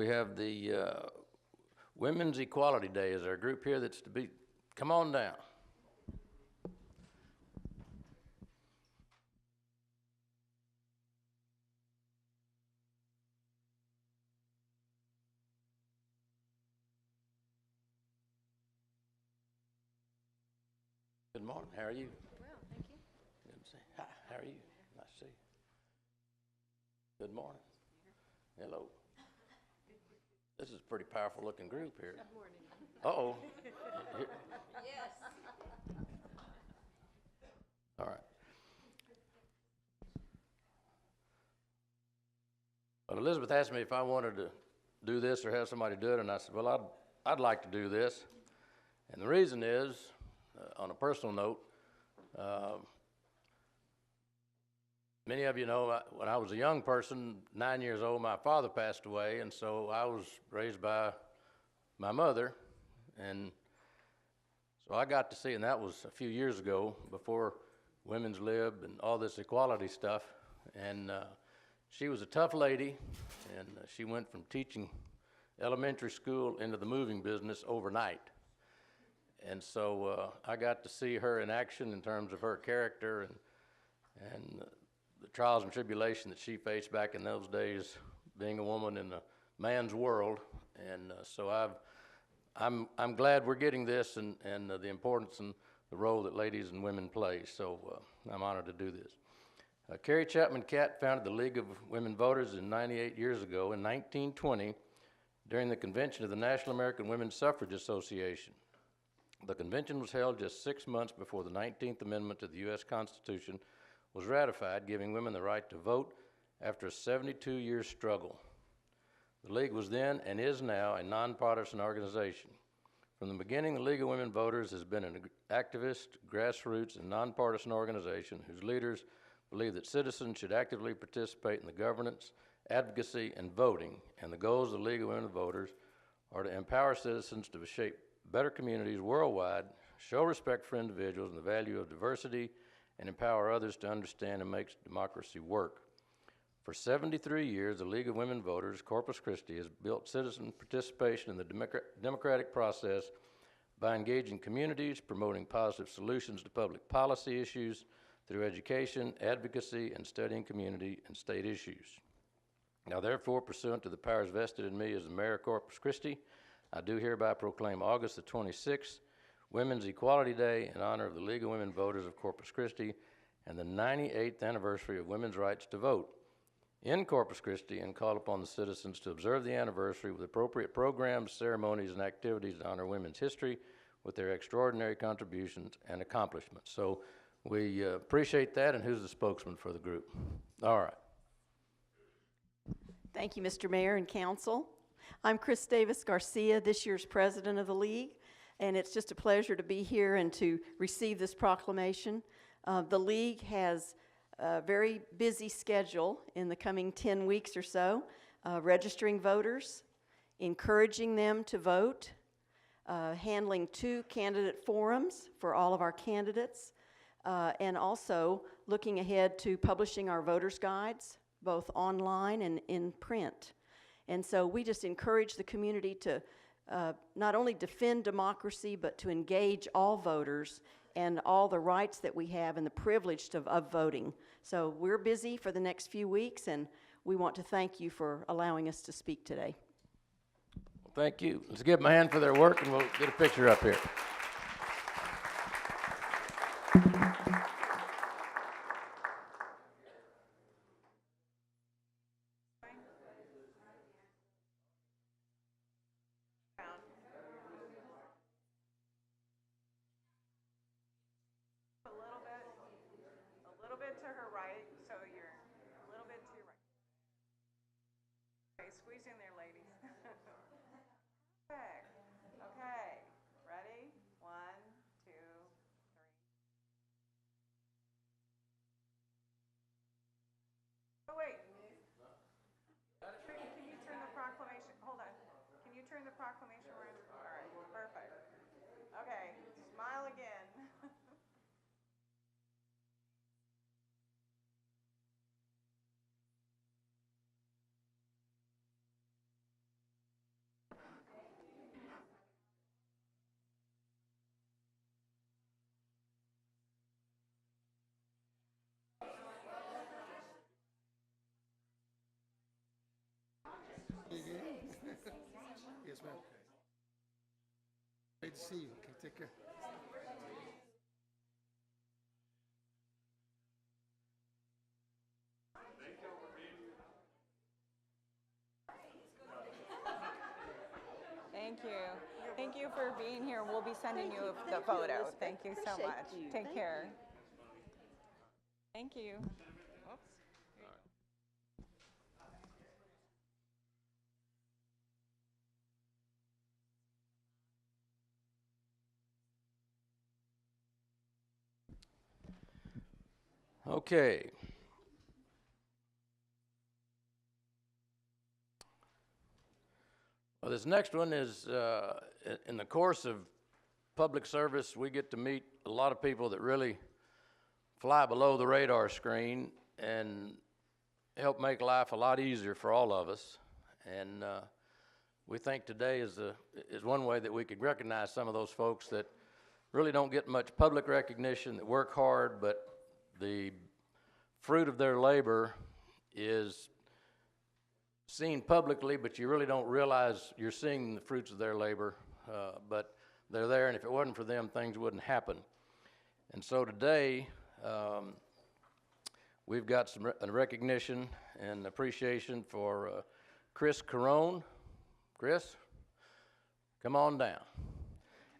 we have the Women's Equality Day. Is there a group here that's to be, come on down. Good morning, how are you? Well, thank you. Good to see you. Hi, how are you? Nice to see you. Good morning. Hello. This is a pretty powerful looking group here. Good morning. Uh-oh. Yes. All right. Well, Elizabeth asked me if I wanted to do this or have somebody do it, and I said, well, I'd like to do this. And the reason is, on a personal note, many of you know when I was a young person, 9 years old, my father passed away, and so I was raised by my mother, and so I got to see, and that was a few years ago, before women's lib and all this equality stuff, and she was a tough lady, and she went from teaching elementary school into the moving business overnight. And so I got to see her in action in terms of her character and the trials and tribulation that she faced back in those days, being a woman in a man's world. And so I'm glad we're getting this and the importance and the role that ladies and women play. So I'm honored to do this. Carrie Chapman Catt founded the League of Women Voters 98 years ago in 1920 during the convention of the National American Women's Suffrage Association. The convention was held just 6 months before the 19th Amendment to the U.S. Constitution was ratified, giving women the right to vote after a 72-year struggle. The League was then and is now a nonpartisan organization. From the beginning, the League of Women Voters has been an activist, grassroots, and nonpartisan organization whose leaders believe that citizens should actively participate in the governance, advocacy, and voting, and the goals of the League of Women Voters are to empower citizens to shape better communities worldwide, show respect for individuals and the value of diversity, and empower others to understand and make democracy work. For 73 years, the League of Women Voters, Corpus Christi, has built citizen participation in the democratic process by engaging communities, promoting positive solutions to public policy issues through education, advocacy, and studying community and state issues. Now, therefore, pursuant to the powers vested in me as the Mayor of Corpus Christi, I do hereby proclaim August the 26th, Women's Equality Day in honor of the League of Women Voters of Corpus Christi and the 98th anniversary of women's rights to vote in Corpus Christi, and call upon the citizens to observe the anniversary with appropriate programs, ceremonies, and activities to honor women's history with their extraordinary contributions and accomplishments. So we appreciate that, and who's the spokesman for the group? All right. Thank you, Mr. Mayor and Council. I'm Chris Davis Garcia, this year's president of the League, and it's just a pleasure to be here and to receive this proclamation. The League has a very busy schedule in the coming 10 weeks or so, registering voters, encouraging them to vote, handling 2 candidate forums for all of our candidates, and also looking ahead to publishing our voters' guides, both online and in print. And so we just encourage the community to not only defend democracy, but to engage all voters and all the rights that we have and the privilege of voting. So we're busy for the next few weeks, and we want to thank you for allowing us to speak today. Well, thank you. Let's give them a hand for their work, and we'll get a picture up here. A little bit to her right, so you're a little bit to your right. Okay, squeeze in there, ladies. Perfect. Okay, ready? 1, 2, 3. Oh, wait. Can you turn the proclamation? Hold on. Can you turn the proclamation around? All right, perfect. Okay, smile again. ma'am. Great to see you. Okay, take care. Thank you. Thank you for being here. We'll be sending you the Thank you, photo. Elizabeth. Thank you so Appreciate much. you. Take Thank care. you. Thank you. Okay. Well, this next one is, in the course of public service, we get to meet a lot of people that really fly below the radar screen and help make life a lot easier for all of us. And we think today is one way that we could recognize some of those folks that really don't get much public recognition, that work hard, but the fruit of their labor is seen publicly, but you really don't realize you're seeing the fruits of their labor, but they're there, and if it wasn't for them, things wouldn't happen. And so today, we've got a recognition and appreciation for Chris Caron. Chris, come on down.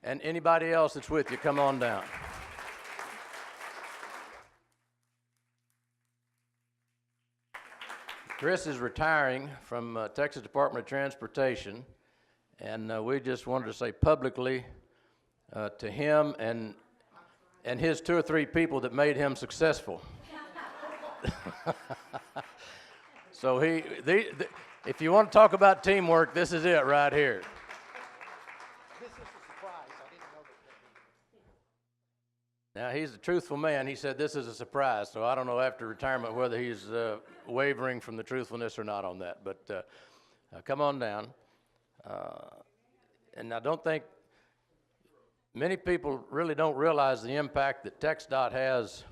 And anybody else that's with you, come on down. Chris is retiring from Texas Department of Transportation, and we just wanted to say publicly to him and his 2 or 3 people that made him successful. So if you want to talk about teamwork, this is it right here. This is a surprise. I didn't know that. Now, he's a truthful man. He said this is a surprise, so I don't know after retirement whether he's wavering from the truthfulness or not on that. But come on down. And I don't think many people really don't realize the impact that TxDOT has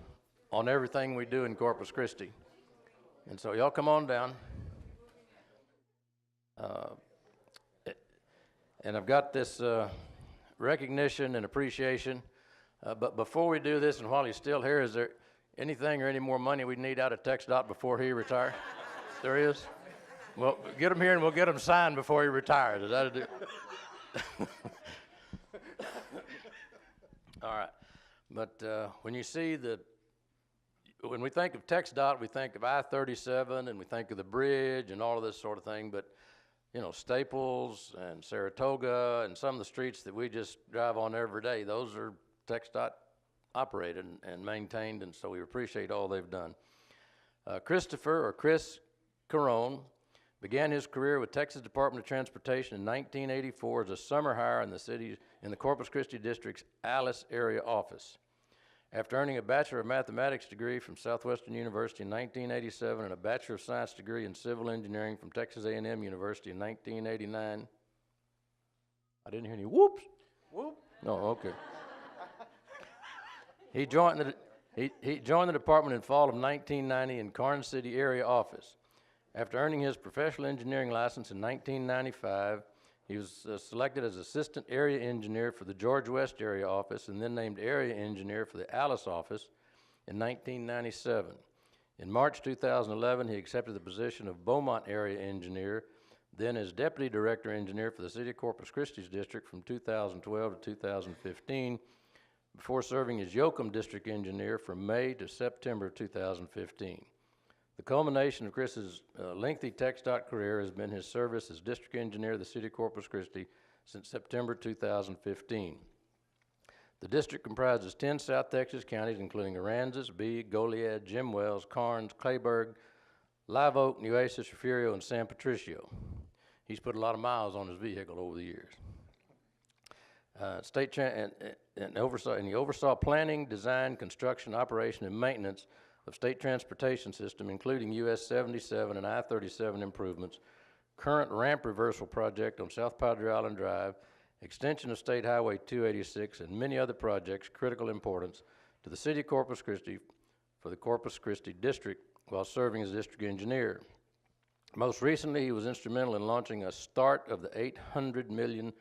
on everything we do in Corpus Christi. And so y'all come on down. And I've got this recognition and appreciation. But before we do this, and while he's still here, is there anything or any more money we need out of TxDOT before he retires? There is? Well, get him here and we'll get him signed before he retires. Is that a deal? All right. But when you see when we think of TxDOT, we think of I-37 and we think of the bridge and all of this sort of thing. But, you know, Staples and Saratoga and some of the streets that we just drive on every day, those are TxDOT operated and maintained, and so we appreciate all they've done. Chris Caron began his career with Texas Department of Transportation in 1984 as a summer hire in the Corpus Christi District's Alice area office. After earning a Bachelor of Mathematics degree from Southwestern University in 1987 and a Bachelor of Science degree in Civil Engineering from Texas A&M University in 1989, I didn't hear any whoops. Whoop. No, okay. He joined the department in fall of 1990 in Karnes City area office. After earning his professional engineering license in 1995, he was selected as assistant area engineer for the George West area office and then named area engineer for the Alice office in 1997. In March 2011, he accepted the position of Beaumont area engineer, then as deputy director engineer for the city of Corpus Christi District from 2012 to 2015, before serving as Yoakum district engineer from May to September of 2015. The culmination of Chris's lengthy TxDOT career has been his service as district engineer of the city of Corpus Christi since September 2015. The district comprises 10 South Texas counties, including Aransas, Bee, Goliad, Jim Wells, Karnes, Clayburgh, Live Oak, Nueces, Refugio, and San Patricio. He's put a lot of miles on his vehicle over the years. He oversaw planning, design, construction, operation, and maintenance of state transportation system, including US 77 and I-37 improvements, current ramp reversal project on South Padre Island Drive, extension of State Highway 286, and many other projects critical importance to the city of Corpus Christi for the Corpus Christi District while serving as district engineer. Most recently, he was instrumental in launching a start of the $800 million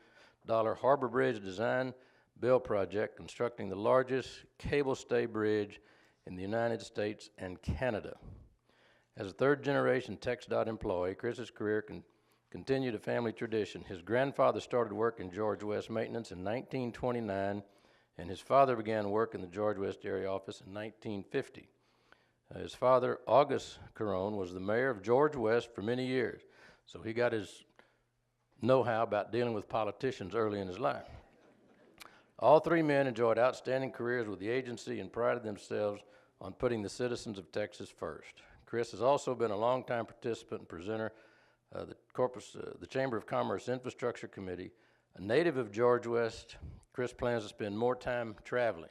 Harbor Bridge Design Build project, constructing the largest cable stay bridge in the United States and Canada. As a third-generation TxDOT employee, Chris's career continued a family tradition. His grandfather started work in George West Maintenance in 1929, and his father began work in the George West area office in 1950. His father, August Caron, was the mayor of George West for many years, so he got his know-how about dealing with politicians early in his life. All three men enjoyed outstanding careers with the agency and prided themselves on putting the citizens of Texas first. Chris has also been a longtime participant and presenter of the Chamber of Commerce Infrastructure Committee. A native of George West, Chris plans to spend more time traveling.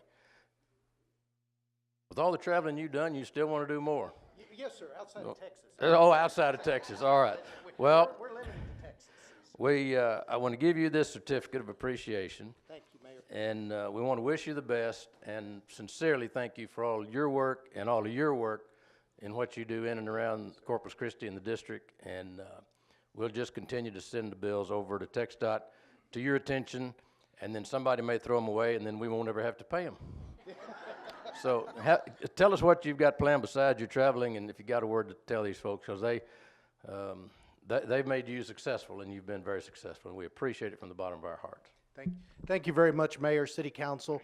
With all the traveling you've done, you still want to do more? Yes, sir, outside of Texas. Oh, outside of Texas, all right. Well, We're limited to Texas. I want to give you this certificate of appreciation. Thank you, Mayor. And we want to wish you the best and sincerely thank you for all your work and all of your work in what you do in and around Corpus Christi and the district. And we'll just continue to send the bills over to TxDOT to your attention, and then somebody may throw them away, and then we won't ever have to pay them. So tell us what you've got planned besides your traveling, and if you got a word to tell these folks, because they've made you successful, and you've been very successful, and we appreciate it from the bottom of our hearts. Thank you very much, Mayor, City Council.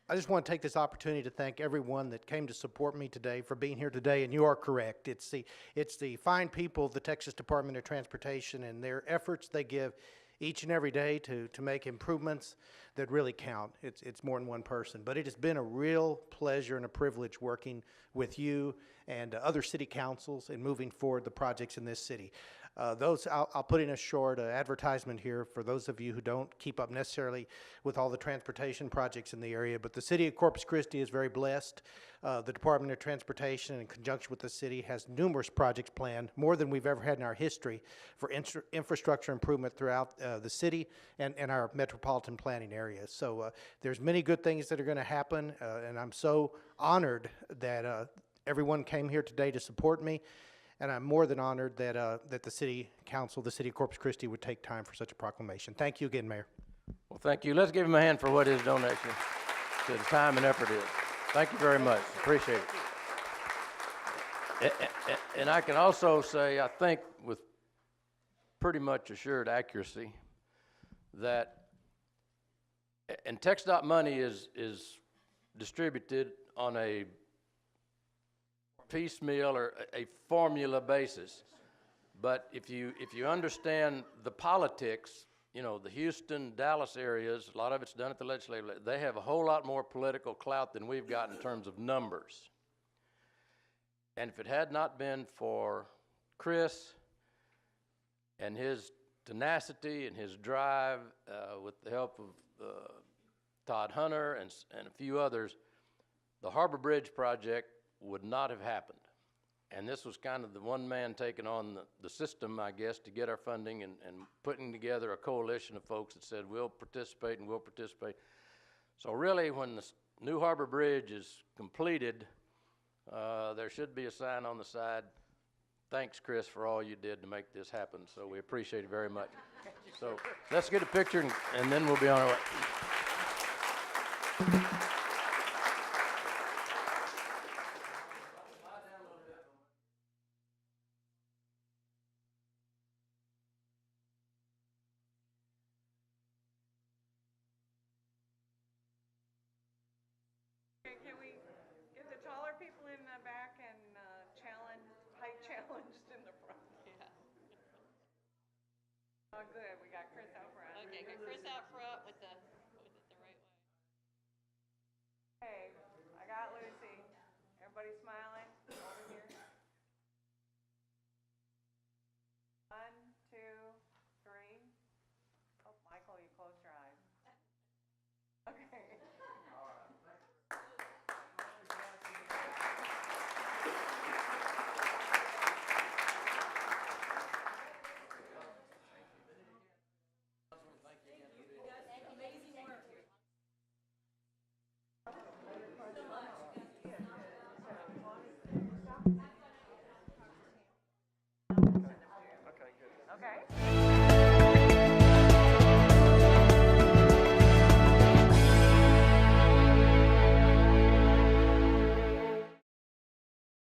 I just want to take this opportunity to thank everyone that came to support me today for being here today, and you are correct. It's the fine people of the Texas Department of Transportation and their efforts they give each and every day to make improvements that really count. It's more than one person, but it has been a real pleasure and a privilege working with you and other city councils and moving forward the projects in this city. I'll put in a short advertisement here for those of you who don't keep up necessarily with all the transportation projects in the area, but the city of Corpus Christi is very blessed. The Department of Transportation, in conjunction with the city, has numerous projects planned, more than we've ever had in our history, for infrastructure improvement throughout the city and our metropolitan planning areas. So there's many good things that are going to happen, and I'm so honored that everyone came here today to support me. And I'm more than honored that the City Council, the City of Corpus Christi, would take time for such a proclamation. Thank you again, Mayor. Well, thank you. Let's give him a hand for what his donation to the time and effort is. Thank you very much. Appreciate it. And I can also say, I think with pretty much assured accuracy, that, and TxDOT money is distributed on a piecemeal or a formula basis. But if you understand the politics, you know, the Houston, Dallas areas, a lot of it's done at the legislative level. They have a whole lot more political clout than we've got in terms of numbers. And if it had not been for Chris and his tenacity and his drive, with the help of Todd Hunter and a few others, the Harbor Bridge project would not have happened. And this was kind of the one man taking on the system, I guess, to get our funding and putting together a coalition of folks that said, we'll participate and we'll participate. So really, when the new Harbor Bridge is completed, there should be a sign on the side, thanks, Chris, for all you did to make this happen. So we appreciate it very much. So let's get a picture and then we'll be on our way. Can we get the taller people in the back and height challenged in the front? Yeah. Oh, good, we got Chris out front. Okay, get Chris out front with it the right way. Hey, I got Lucy. Everybody smiling?